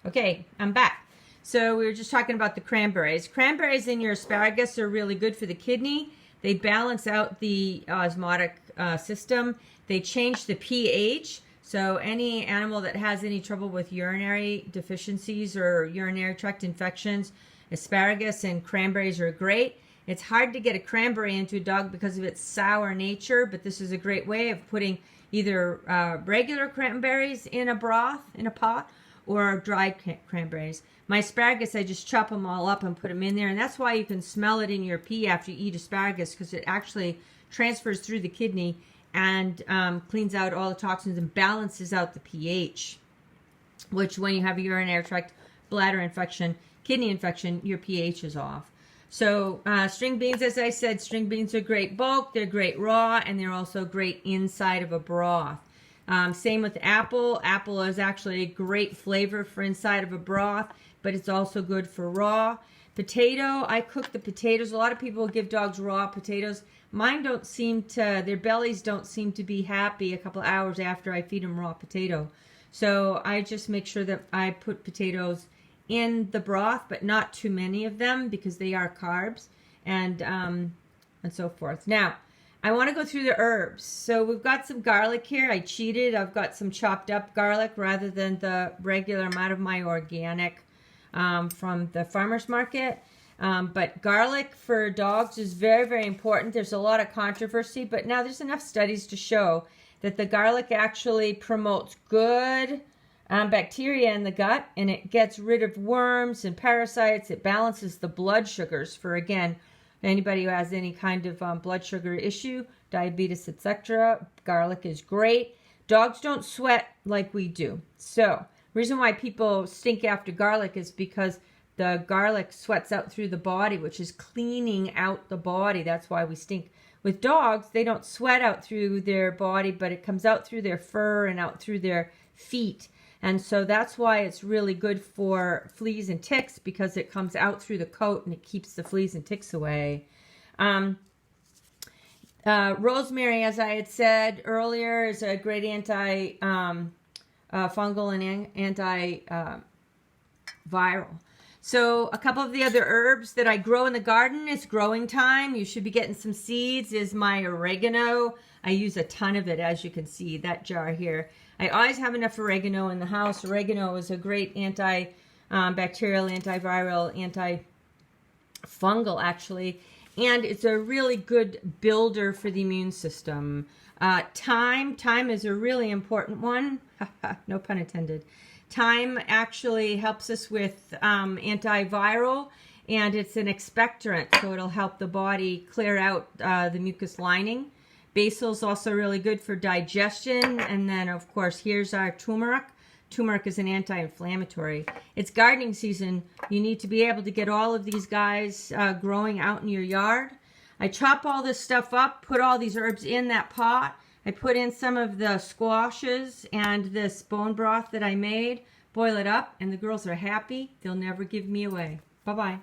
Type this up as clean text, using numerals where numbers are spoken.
Okay, I'm back. So we were just talking about the cranberries. Cranberries in your asparagus are really good for the kidney. They balance out the osmotic system. They change the pH. So any animal that has any trouble with urinary deficiencies or urinary tract infections, asparagus and cranberries are great. It's hard to get a cranberry into a dog because of its sour nature, but this is a great way of putting either regular cranberries in a broth, in a pot, or dried cranberries. My asparagus, I just chop them all up and put them in there, and that's why you can smell it in your pee after you eat asparagus, because it actually transfers through the kidney and cleans out all the toxins and balances out the pH, which when you have a urinary tract, bladder infection, kidney infection, your pH is off. So string beans, as I said, string beans are great bulk, they're great raw, and they're also great inside of a broth. Same with apple. Apple is actually a great flavor for inside of a broth, but it's also good for raw. Potato, I cook the potatoes. A lot of people give dogs raw potatoes. Mine don't seem to, their bellies don't seem to be happy a couple hours after I feed them raw potato. So I just make sure that I put potatoes in the broth, but not too many of them because they are carbs and so forth. Now, I want to go through the herbs. So we've got some garlic here. I cheated. I've got some chopped up garlic rather than the regular amount of my organic from the farmer's market. But garlic for dogs is very, very important. There's a lot of controversy, but now there's enough studies to show that the garlic actually promotes good bacteria in the gut, and it gets rid of worms and parasites. It balances the blood sugars for, again, anybody who has any kind of blood sugar issue, diabetes, etc. Garlic is great. Dogs don't sweat like we do. So, reason why people stink after garlic is because the garlic sweats out through the body, which is cleaning out the body. That's why we stink. With dogs, they don't sweat out through their body, but it comes out through their fur and out through their feet. And so that's why it's really good for fleas and ticks, because it comes out through the coat and it keeps the fleas and ticks away. Rosemary, as I had said earlier, is a great anti-fungal and anti-viral. So a couple of the other herbs that I grow in the garden, it's growing time. You should be getting some seeds, is my oregano. I use a ton of it, as you can see, that jar here. I always have enough oregano in the house. Oregano is a great anti-bacterial, antiviral, anti-fungal, actually. And it's a really good builder for the immune system. Thyme is a really important one. No pun intended. Thyme actually helps us with antiviral, and it's an expectorant, so it'll help the body clear out the mucus lining. Basil is also really good for digestion. And then, of course, here's our turmeric. Turmeric is an anti-inflammatory. It's gardening season. You need to be able to get all of these guys growing out in your yard. I chop all this stuff up, put all these herbs in that pot. I put in some of the squashes and this bone broth that I made, boil it up, and the girls are happy. They'll never give me away. Bye-bye.